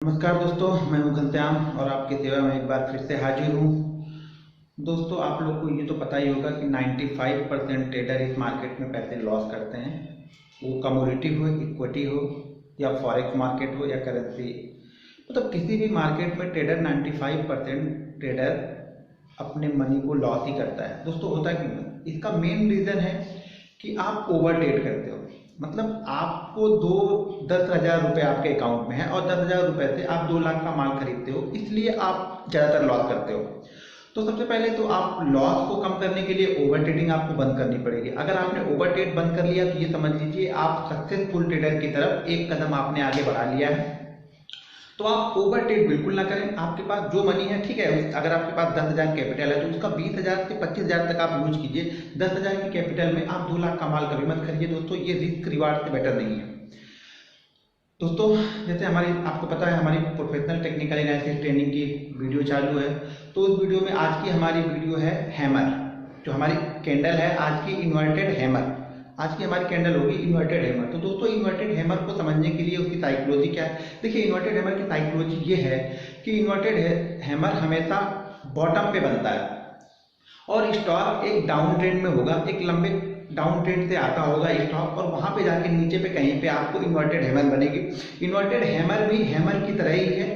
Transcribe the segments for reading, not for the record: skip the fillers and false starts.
नमस्कार दोस्तों, मैं हूं घनश्याम और आपकी सेवा में एक बार फिर से हाजिर हूं। दोस्तों, आप लोग को ये तो पता ही होगा कि 95% ट्रेडर इस मार्केट में पैसे लॉस करते हैं। वो कमोडिटी हो, इक्विटी हो, या फॉरेक्स मार्केट हो, या करेंसी, मतलब किसी भी मार्केट में ट्रेडर 95% ट्रेडर अपने मनी को लॉस ही करता है। दोस्तों, होता क्यों है? इसका मेन रीज़न है कि आप ओवर ट्रेड करते हो। मतलब आपको 10,000 रुपये आपके अकाउंट में है और 10,000 रुपये से आप 2 लाख का माल खरीदते हो, इसलिए आप ज़्यादातर लॉस करते हो। तो सबसे पहले तो आप लॉस को कम करने के लिए ओवर ट्रेडिंग आपको बंद करनी पड़ेगी। अगर आपने ओवर ट्रेड बंद कर लिया तो ये समझ लीजिए आप सक्सेसफुल ट्रेडर की तरफ एक कदम आपने आगे बढ़ा लिया है। तो आप ओवर ट्रेड बिल्कुल ना करें। आपके पास जो मनी है, ठीक है, अगर आपके पास 10,000 कैपिटल है तो उसका 20,000 से 25,000 तक आप यूज कीजिए। 10,000 की कैपिटल में आप 2 लाख का माल कभी मत खरीदिए दोस्तों, ये रिस्क रिवार्ड से बेटर नहीं है। दोस्तों, जैसे हमारी आपको पता है हमारी प्रोफेशनल टेक्निकल एनालिसिस ट्रेनिंग की वीडियो चालू है। तो उस वीडियो में आज की हमारी वीडियो है हैमर। जो हमारी कैंडल है आज की इन्वर्टेड हैमर, आज की हमारी कैंडल होगी इन्वर्टेड हैमर। तो दोस्तों, इन्वर्टेड हैमर को समझने के लिए उसकी साइकोलॉजी क्या है, देखिए इन्वर्टेड हैमर की साइकोलॉजी ये है कि इन्वर्टेड हैमर हमेशा बॉटम पे बनता है और स्टॉक एक डाउन ट्रेंड में होगा, एक लंबे डाउन ट्रेंड से आता होगा स्टॉक, और वहां पे जाके नीचे पे कहीं पे आपको इन्वर्टेड हैमर बनेगी। इन्वर्टेड हैमर भी हैमर की तरह ही है,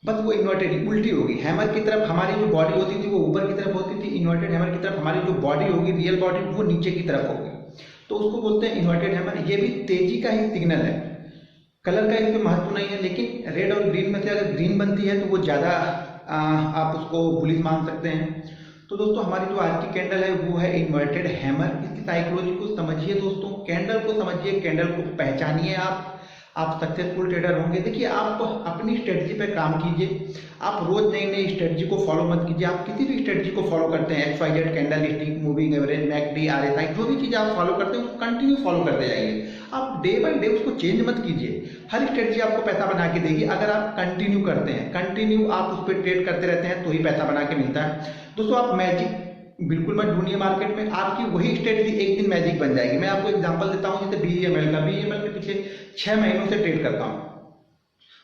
बस वो इन्वर्टेड उल्टी होगी। हैमर की तरफ हमारी जो बॉडी होती थी वो ऊपर की तरफ होती थी, इन्वर्टेड हैमर की तरफ हमारी जो बॉडी होगी, रियल बॉडी, वो नीचे की तरफ होगी। तो उसको बोलते हैं इन्वर्टेड हैमर। ये भी तेजी का ही सिग्नल है। कलर का इसमें महत्व नहीं है, लेकिन रेड और ग्रीन में से अगर ग्रीन बनती है तो वो ज़्यादा आप उसको बुलिश मान सकते हैं। तो दोस्तों, हमारी जो आज की कैंडल है वो है इन्वर्टेड हैमर। इसकी साइकोलॉजी को समझिए दोस्तों, कैंडल को समझिए, कैंडल को पहचानिए। आप सक्सेसफुल ट्रेडर होंगे। देखिए, आप अपनी स्ट्रेटजी पे काम कीजिए। आप रोज नई नई स्ट्रेटजी को फॉलो मत कीजिए। आप किसी भी स्ट्रेटजी को फॉलो करते हैं, XYZ, candle stick, moving average, McD, RSI, जो भी चीज़ आप फॉलो करते हैं उसको कंटिन्यू फॉलो करते जाइए। आप डे बाय डे उसको चेंज मत कीजिए। हर स्ट्रेटजी आपको पैसा बना के देगी अगर आप कंटिन्यू करते हैं, कंटिन्यू आप उस पर ट्रेड करते रहते हैं तो ही पैसा बना के मिलता है। दोस्तों, आप मैजिक बिल्कुल मत ढूंढिए मार्केट में। आपकी वही स्ट्रेटजी एक दिन मैजिक बन जाएगी। मैं आपको एग्जांपल देता हूं, जैसे BEML का। BEML के पीछे 6 महीनों से ट्रेड करता हूं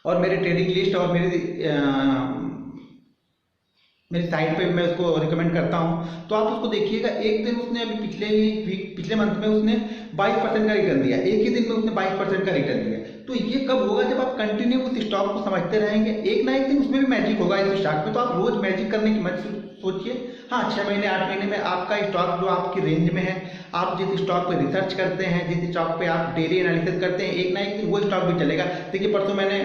और मेरे ट्रेडिंग लिस्ट और मेरी साइट पे मैं उसको रिकमेंड करता हूं। तो आप उसको देखिएगा, एक दिन उसने अभी पिछले मंथ में उसने 22% का रिटर्न दिया, एक ही दिन में उसने 22% का रिटर्न दिया। तो ये कब होगा? जब आप कंटिन्यू उस स्टॉक को समझते रहेंगे। एक ना एक दिन उसमें भी मैजिक होगा इस स्टॉक में। तो आप रोज मैजिक करने की मत सोचिए। हाँ, 6 महीने 8 महीने में आपका स्टॉक जो आपकी रेंज में है, आप जिस स्टॉक पे रिसर्च करते हैं, जिस स्टॉक पे आप डेली एनालिसिस करते हैं, एक ना एक दिन वो स्टॉक भी चलेगा। देखिए, परसों मैंने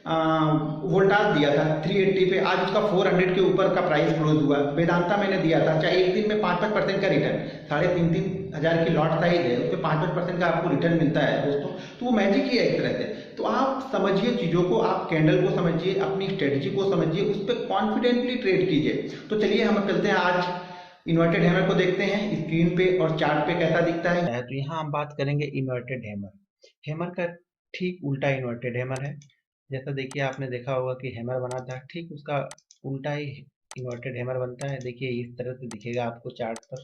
वोल्टास दिया था 380 पे, आज उसका 400 के ऊपर का प्राइस क्लोज हुआ। वेदांता मैंने दिया था, चाहे एक दिन में 5-5% का रिटर्न, 3,500 हजार की लॉट साइज है, उस पर 5-5% का आपको रिटर्न मिलता है दोस्तों। तो वो मैजिक ही है एक तरह से। तो आप समझिए चीज़ों को, आप कैंडल को समझिए, अपनी स्ट्रेटजी को समझिए, उस पर कॉन्फिडेंटली ट्रेड कीजिए। तो चलिए हम चलते हैं आज इन्वर्टेड हैमर को देखते हैं स्क्रीन पे और चार्ट पे कैसा दिखता है। तो यहाँ हम बात करेंगे इन्वर्टेड हैमर। हैमर का ठीक उल्टा इन्वर्टेड हैमर है। जैसा देखिए, आपने देखा होगा कि हैमर बना था, ठीक उसका उल्टा ही इन्वर्टेड हैमर बनता है। देखिए, इस तरह से दिखेगा आपको चार्ट पर।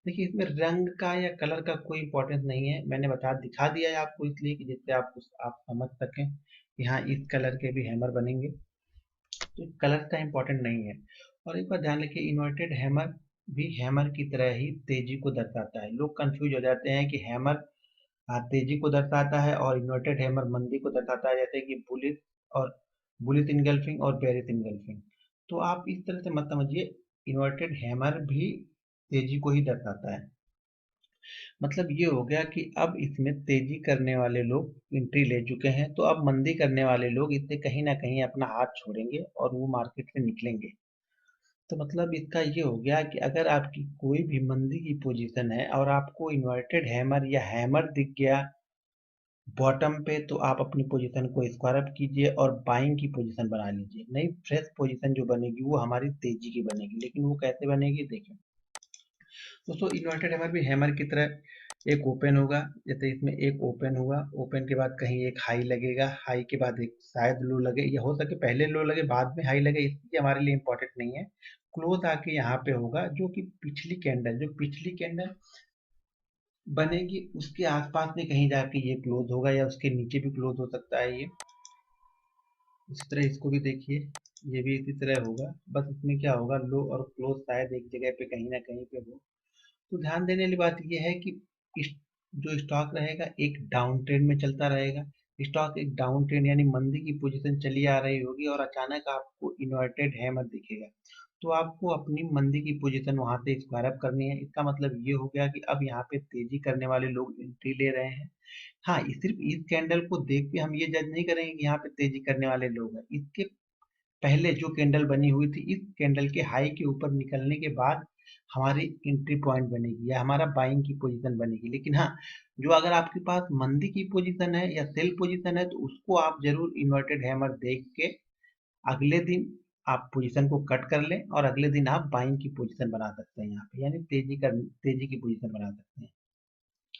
देखिए, इसमें रंग का या कलर का कोई इंपॉर्टेंस नहीं है। मैंने दिखा दिया है आपको इसलिए कि जिससे आप समझ सकें कि हाँ, इस कलर के भी हैमर बनेंगे। तो कलर का इंपॉर्टेंट नहीं है। और एक बात ध्यान रखिए, इन्वर्टेड हैमर भी हैमर की तरह ही तेजी को दर्शाता है। लोग कंफ्यूज हो जाते हैं कि हैमर तेजी को दर्शाता है और इन्वर्टेड हैमर मंदी को दर्शाता है, जैसे कि और बुलिश इनगल्फिंग और बेरिश इनगल्फिंग। तो आप इस तरह से मत समझिए, इन्वर्टेड हैमर भी तेजी को ही दर्शाता है। मतलब ये हो गया कि अब इसमें तेजी करने वाले लोग एंट्री ले चुके हैं, तो अब मंदी करने वाले लोग इससे कहीं ना कहीं अपना हाथ छोड़ेंगे और वो मार्केट से निकलेंगे। तो मतलब इसका ये हो गया कि अगर आपकी कोई भी मंदी की पोजीशन है और आपको इन्वर्टेड हैमर या हैमर दिख गया बॉटम पे, तो आप अपनी पोजीशन को स्क्वायर अप कीजिए और बाइंग की पोजीशन बना लीजिए। नई फ्रेश पोजीशन जो बनेगी वो हमारी तेजी की बनेगी। लेकिन वो कैसे बनेगी, देखिए दोस्तों, इन्वर्टेड हैमर भी हैमर की तरह एक ओपन होगा। जैसे इसमें एक ओपन हुआ, ओपन के बाद कहीं एक हाई लगेगा, हाई के बाद एक शायद लो लगे, या हो सके पहले लो लगे बाद में हाई लगे, इसलिए हमारे लिए इंपॉर्टेंट नहीं है। क्लोज आके यहाँ पे होगा, जो कि जो पिछली कैंडल बनेगी उसके आसपास में कहीं जाके ये क्लोज होगा, या उसके नीचे भी क्लोज हो सकता है ये। इसी तरह इसको भी देखिए, ये भी इसी तरह होगा, बस इसमें क्या होगा, लो और क्लोज शायद एक जगह पे कहीं ना कहीं पे हो। तो ध्यान देने वाली बात ये है कि इस जो स्टॉक रहेगा एक डाउन ट्रेंड में चलता रहेगा। स्टॉक एक डाउन ट्रेंड यानी मंदी की पोजीशन चली आ रही होगी और अचानक आपको इन्वर्टेड हैमर दिखेगा, तो आपको अपनी मंदी की पोजीशन वहां से स्क्वायर अप करनी है। इसका मतलब ये हो गया कि अब यहाँ पे तेजी करने वाले लोग एंट्री ले रहे हैं। हाँ, सिर्फ इस कैंडल को देख के हम ये जज नहीं करेंगे कि यहाँ पे तेजी करने वाले लोग हैं। इसके पहले जो कैंडल बनी हुई थी, इस कैंडल के हाई के ऊपर निकलने के बाद हमारी एंट्री पॉइंट बनेगी या हमारा बाइंग की पोजीशन बनेगी। लेकिन हाँ, जो अगर आपके पास मंदी की पोजीशन है या सेल पोजीशन है, तो उसको आप जरूर इन्वर्टेड हैमर देख के अगले दिन आप पोजीशन को कट कर लें और अगले दिन आप बाइंग की पोजीशन बना सकते हैं यहाँ पे, यानी तेजी की पोजीशन बना सकते हैं।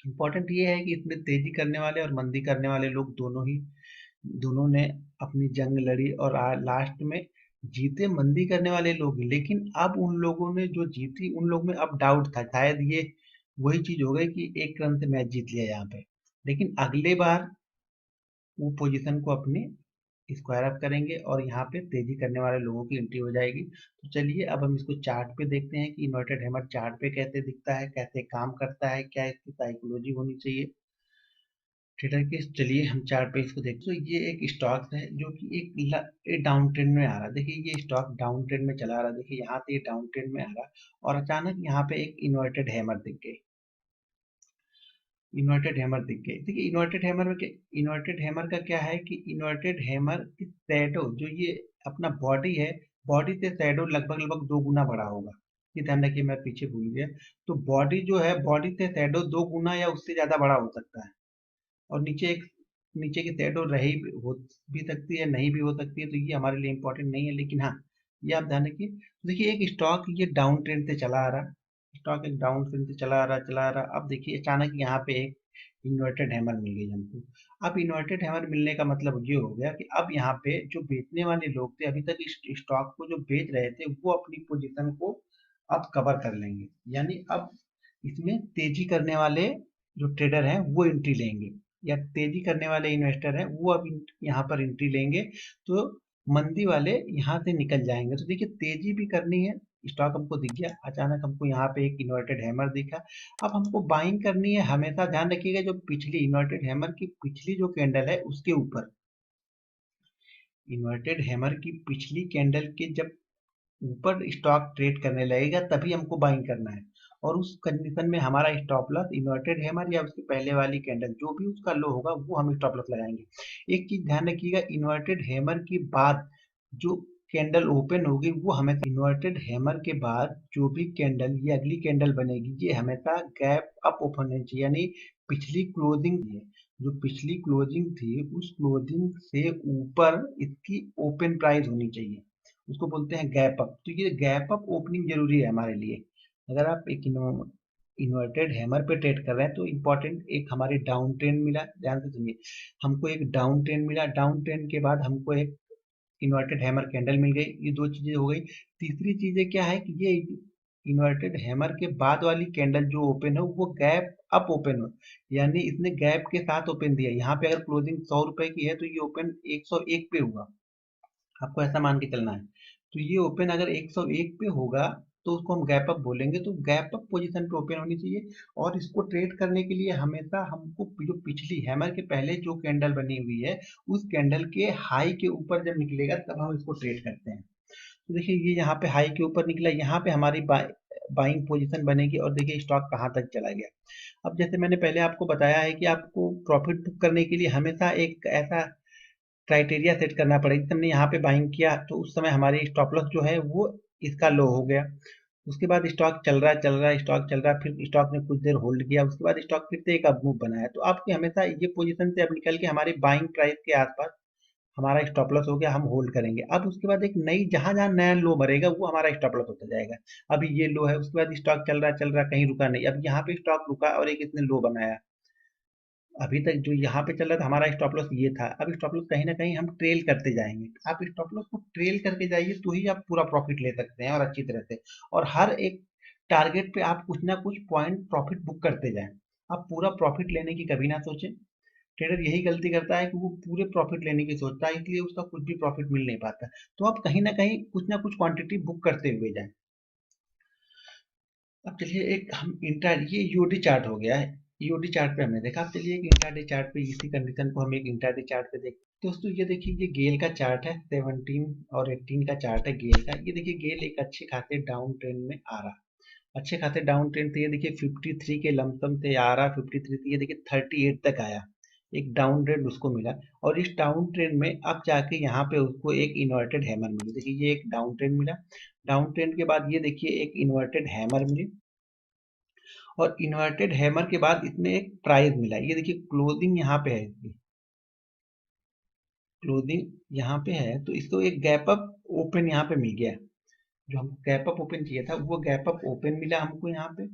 इंपॉर्टेंट ये है कि इसमें तेजी करने वाले और मंदी करने वाले लोग दोनों ने अपनी जंग लड़ी और लास्ट में जीते मंदी करने वाले लोग। लेकिन अब उन लोगों ने जो जीती, उन लोगों में अब डाउट था, शायद ये वही चीज हो गई कि एक रन से मैच जीत लिया यहाँ पे। लेकिन अगले बार वो पोजीशन को अपने स्क्वायर अप करेंगे और यहाँ पे तेजी करने वाले लोगों की एंट्री हो जाएगी। तो चलिए अब हम इसको चार्ट पे देखते हैं कि इन्वर्टेड हैमर चार्ट पे कैसे दिखता है, कैसे काम करता है, क्या इसकी साइकोलॉजी होनी चाहिए ट्रेडर के। चलिए हम चार्ट पे इसको देखते हैं। तो ये एक स्टॉक है जो कि एक डाउन ट्रेंड में आ रहा है। देखिए ये स्टॉक डाउन ट्रेंड में चला रहा है, देखिए यहाँ से ये डाउन ट्रेंड में आ रहा है और अचानक यहाँ पे एक इन्वर्टेड हैमर दिख गई। इन्वर्टेड हैमर दिख गई। देखिए इन्वर्टेड हैमर का क्या है कि इन्वर्टेड हैमर की शैडो जो ये अपना बॉडी है, बॉडी से शैडो लगभग लगभग 2 गुना बड़ा होगा। ये ध्यान रखिए, मैं पीछे भूल गया। तो बॉडी जो है, बॉडी से शैडो 2 गुना या उससे ज्यादा बड़ा हो सकता है। और नीचे की शैडो रही हो भी सकती है, नहीं भी हो सकती है, तो ये हमारे लिए इंपॉर्टेंट नहीं है। लेकिन हाँ, ये आप ध्यान रखिए। तो देखिए एक स्टॉक ये डाउन ट्रेंड से चला आ रहा, स्टॉक एक डाउन ट्रेंड से चला आ रहा। अब देखिए अचानक यहाँ पे एक इन्वर्टेड हैमर मिल गई हमको। अब इन्वर्टेड हैमर मिलने का मतलब ये हो गया कि अब यहाँ पे जो बेचने वाले लोग थे, अभी तक इस स्टॉक को जो बेच रहे थे, वो अपनी पोजीशन को अब कवर कर लेंगे। यानी अब इसमें तेजी करने वाले जो ट्रेडर हैं वो एंट्री लेंगे, या तेजी करने वाले इन्वेस्टर हैं वो अब यहाँ पर एंट्री लेंगे। तो मंदी वाले यहाँ से निकल जाएंगे। तो देखिए तेजी भी करनी है, स्टॉक हमको दिख गया, अचानक हमको यहाँ पे एक इन्वर्टेड हैमर दिखा। अब हमको बाइंग करनी है। हमेशा ध्यान रखिएगा, जो पिछली इन्वर्टेड हैमर की पिछली जो कैंडल है उसके ऊपर, इन्वर्टेड हैमर की पिछली कैंडल के जब ऊपर स्टॉक ट्रेड करने लगेगा तभी हमको बाइंग करना है। और उस कंडीशन में हमारा स्टॉप लॉस इन्वर्टेड हैमर या उसके पहले वाली कैंडल जो भी उसका लो होगा वो हम स्टॉप लॉस लगाएंगे। एक चीज ध्यान रखिएगा, इन्वर्टेड हैमर के बाद जो कैंडल ओपन होगी वो हमेशा, इन्वर्टेड हैमर के बाद जो भी कैंडल ये अगली कैंडल बनेगी ये हमेशा गैप अप ओपन होनी चाहिए। यानी पिछली क्लोजिंग है, जो पिछली क्लोजिंग थी उस क्लोजिंग से ऊपर इसकी ओपन प्राइस होनी चाहिए, उसको बोलते हैं गैप अप। तो ये गैप अप ओपनिंग जरूरी है हमारे लिए। अगर आप एक इन्वर्टेड हैमर पे ट्रेड कर रहे हैं तो इंपॉर्टेंट एक हमारी डाउन ट्रेंड मिला, ध्यान से सुनिए। हमको एक डाउन ट्रेंड मिला, डाउन ट्रेंड के बाद हमको एक इन्वर्टेड हैमर कैंडल मिल गई, ये 2 चीजें हो गई। तीसरी चीजें क्या है कि ये इन्वर्टेड हैमर के बाद वाली कैंडल जो ओपन हो वो गैप अप ओपन हो, यानी इसने गैप के साथ ओपन दिया। यहाँ पे अगर क्लोजिंग 100 रुपए की है तो ये ओपन 101 पे हुआ, आपको ऐसा मान के चलना है। तो ये ओपन अगर 101 पे होगा तो उसको हम गैप अप बोलेंगे। तो गैप अप पोजीशन पे ओपन होनी चाहिए। और इसको ट्रेड करने के लिए हमेशा हमको जो पिछली हैमर के पहले जो कैंडल बनी हुई है उस कैंडल के हाई के ऊपर जब निकलेगा तब हम इसको ट्रेड करते हैं। तो देखिए ये यहाँ पे हाई के ऊपर निकला, यहाँ पे हमारी बाइंग पोजीशन बनेगी और देखिए स्टॉक कहाँ तक चला गया। अब जैसे मैंने पहले आपको बताया है कि आपको प्रॉफिट बुक करने के लिए हमेशा एक ऐसा क्राइटेरिया सेट करना पड़ेगा। जैसे हमने यहाँ पे बाइंग किया तो उस समय हमारी स्टॉप लॉस जो है वो इसका लो हो गया। उसके बाद स्टॉक स्टॉक चल रहा है, फिर स्टॉक ने कुछ देर होल्ड किया, उसके बाद स्टॉक फिर से एक अप मूव बनाया। तो आपकी हमेशा ये पोजीशन से अब निकल के हमारी बाइंग प्राइस के आसपास हमारा स्टॉप लॉस हो गया, हम होल्ड करेंगे। अब उसके बाद एक नई जहां जहां नया लो मरेगा वो हमारा स्टॉप लॉस होता जाएगा। अभी ये लो है, उसके बाद स्टॉक चल रहा कहीं रुका नहीं, अब यहाँ पे स्टॉक रुका और एक इसने लो बनाया। अभी तक जो यहाँ पे चल रहा था हमारा स्टॉप लॉस ये था, अब स्टॉप लॉस कहीं ना कहीं हम ट्रेल करते जाएंगे। आप स्टॉप लॉस को ट्रेल करके जाइए तो ही आप पूरा प्रॉफिट ले सकते हैं और अच्छी तरह से। और हर एक टारगेट पे आप कुछ ना कुछ पॉइंट प्रॉफिट बुक करते जाएं। आप पूरा प्रॉफिट लेने की कभी ना सोचें, ट्रेडर यही गलती करता है कि वो पूरे प्रॉफिट लेने की सोचता है, इसलिए उसका कुछ भी प्रॉफिट मिल नहीं पाता। तो आप कहीं ना कुछ क्वांटिटी बुक करते हुए जाएं। अब चलिए एक हम इंट्रा ये ईओडी चार्ट हो गया है, ईओडी चार्ट पे हमने देखा। अब चलिए एक इंट्राडे चार्ट पे इसी कंडीशन को हम एक इंट्राडे चार्ट पे देखते हैं। दोस्तों ये देखिए, ये गेल का चार्ट है, 17 और 18 का चार्ट है गेल का। ये देखिए गेल एक अच्छे खासे डाउन ट्रेंड में आ रहा, अच्छे खासे डाउन ट्रेंड थे। ये देखिए 53 के लमसम से आ रहा, 53 से ये देखिए 38 तक आया, एक डाउन ट्रेंड उसको मिला। और इस डाउन ट्रेंड में अब जाके यहाँ पे उसको एक इन्वर्टेड हैमर मिली। देखिए ये एक डाउन ट्रेंड मिला, डाउन ट्रेंड के बाद ये देखिए एक इन्वर्टेड हैमर मिली, और इन्वर्टेड हैमर के बाद इसमें एक प्राइस मिला। ये देखिए क्लोजिंग यहाँ पे है, इसकी क्लोजिंग यहाँ पे है, तो इसको एक गैप अप ओपन यहाँ पे मिल गया। जो हमको गैप अप ओपन चाहिए था वो गैप अप ओपन मिला हमको यहाँ पे।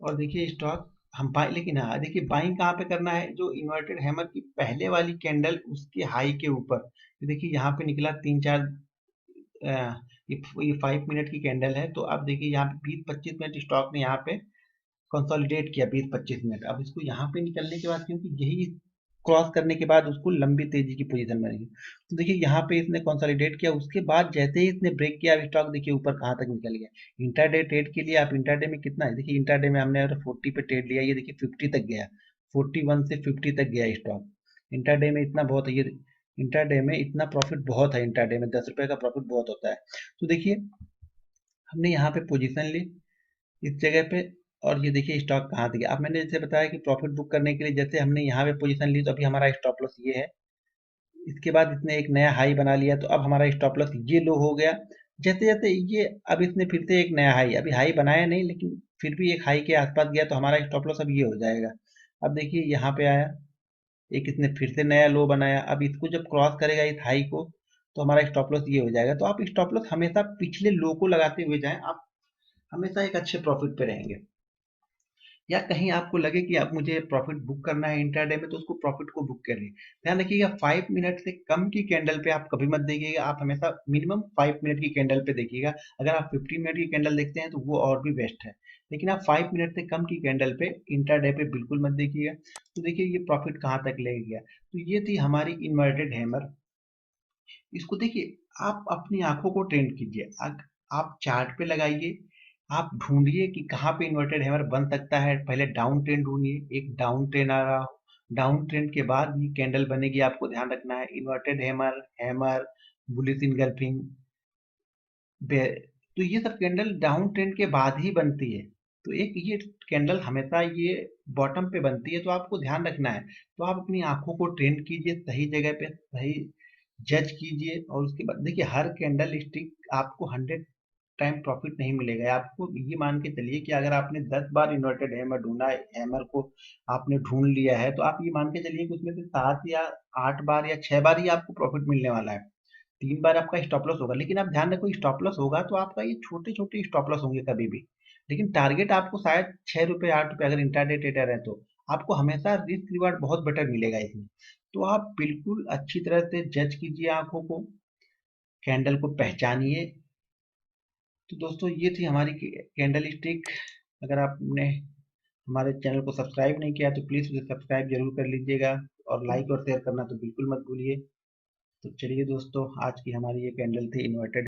और देखिए स्टॉक हम बाई, लेकिन हाँ देखिए बाइंग कहाँ पे करना है, जो इन्वर्टेड हैमर की पहले वाली कैंडल उसके हाई के ऊपर। ये देखिए यहाँ पे निकला 3-4, ये 5 मिनट की कैंडल है। तो अब देखिए यहाँ पे 20-25 मिनट स्टॉक ने यहाँ पे कंसोलिडेट किया, 20-25 मिनट। अब इसको यहाँ पे निकलने के बाद, क्योंकि यही क्रॉस करने के बाद उसको लंबी तेजी की पोजीशन बनेगी। तो देखिए यहाँ पे इसने कंसोलिडेट किया, उसके बाद जैसे ही इसने ब्रेक किया, अब स्टॉक देखिए ऊपर कहाँ तक निकल गया। इंट्राडे ट्रेड के लिए आप इंट्राडे में कितना है, देखिए इंट्राडे में हमने अगर 40 पे ट्रेड लिया, ये देखिए 50 तक गया, 41 से 50 तक गया स्टॉक। इंट्राडे में इतना बहुत है, ये इंट्राडे में इतना प्रॉफिट बहुत है, इंट्राडे में 10 रुपए का प्रॉफिट बहुत होता है। तो देखिए हमने यहाँ पे पोजीशन ली इस जगह पे, और ये देखिए स्टॉक कहाँ से गया। अब मैंने जैसे बताया कि प्रॉफिट बुक करने के लिए जैसे हमने यहाँ पे पोजीशन ली, तो अभी हमारा स्टॉप लॉस ये है। इसके बाद इसने एक नया हाई बना लिया, तो अब हमारा स्टॉप लॉस ये लो हो गया। जैसे जैसे ये अब इसने फिर से एक नया हाई, अभी हाई बनाया नहीं लेकिन फिर भी एक हाई के आसपास गया, तो हमारा स्टॉप लॉस अब ये हो जाएगा। अब देखिए यहाँ पे आया, एक इसने फिर से नया लो बनाया। अब इसको जब क्रॉस करेगा इस हाई को, तो हमारा स्टॉप लॉस ये हो जाएगा। तो आप स्टॉप लॉस हमेशा पिछले लो को लगाते हुए जाएं, आप हमेशा एक अच्छे प्रॉफिट पे रहेंगे। या कहीं आपको लगे कि अब मुझे प्रॉफिट बुक करना है इंट्राडे में, तो उसको प्रॉफिट को बुक करिए। ध्यान रखिएगा 5 मिनट से कम की कैंडल पे आप कभी मत देखिएगा, आप हमेशा मिनिमम 5 मिनट की कैंडल पे देखिएगा। अगर आप 15 मिनट की कैंडल देखते हैं तो वो और भी बेस्ट है, लेकिन आप 5 मिनट से कम की कैंडल पे इंट्राडे पे बिल्कुल मत देखिएगा। तो देखिए ये प्रॉफिट कहाँ तक ले गया। तो ये थी हमारी इन्वर्टेड हैमर। इसको देखिए, आप अपनी आंखों को ट्रेंड कीजिए, आप चार्ट पे लगाइए, आप ढूंढिए कि कहाँ पे इन्वर्टेड हैमर बन सकता है। पहले डाउन ट्रेंड ढूंढिए, एक डाउन ट्रेंड आ रहा हो, डाउन ट्रेंड के बाद ये कैंडल बनेगी, आपको ध्यान रखना है। Inverted hammer, hammer, bullish engulfing, तो ये सब कैंडल डाउन ट्रेंड के बाद ही बनती है। तो एक ये कैंडल हमेशा ये बॉटम पे बनती है, तो आपको ध्यान रखना है। तो आप अपनी आंखों को ट्रेंड कीजिए, सही जगह पे सही जज कीजिए, और उसके बाद देखिए हर कैंडल स्टिक आपको 100 टाइम प्रॉफिट नहीं मिलेगा। आपको ये मान के चलिए कि अगर आपने 10 बार इन्वर्टेड हैमर ढूंढा है, हैमर को आपने ढूंढ लिया है, तो आप ये मान के चलिए कि उसमें से 7 या 8 बार या 6 बार ही आपको प्रॉफिट मिलने वाला है। 3 बार आपका स्टॉप लॉस होगा, लेकिन आप ध्यान रखो स्टॉप लॉस होगा तो आपका ये छोटे छोटे स्टॉप लॉस होंगे कभी भी, लेकिन टारगेट आपको शायद 6 रुपए 8 रुपए, अगर इंट्राडे ट्रेडर है तो आपको हमेशा रिस्क रिवार्ड बहुत बेटर मिलेगा इसमें। तो आप बिल्कुल अच्छी तरह से जज कीजिए आंखों को, कैंडल को पहचानिए। तो दोस्तों ये थी हमारी कैंडल स्टिक। अगर आपने हमारे चैनल को सब्सक्राइब नहीं किया तो प्लीज़ उसे सब्सक्राइब जरूर कर लीजिएगा, और लाइक और शेयर करना तो बिल्कुल मत भूलिए। तो चलिए दोस्तों, आज की हमारी ये कैंडल थी इन्वर्टेड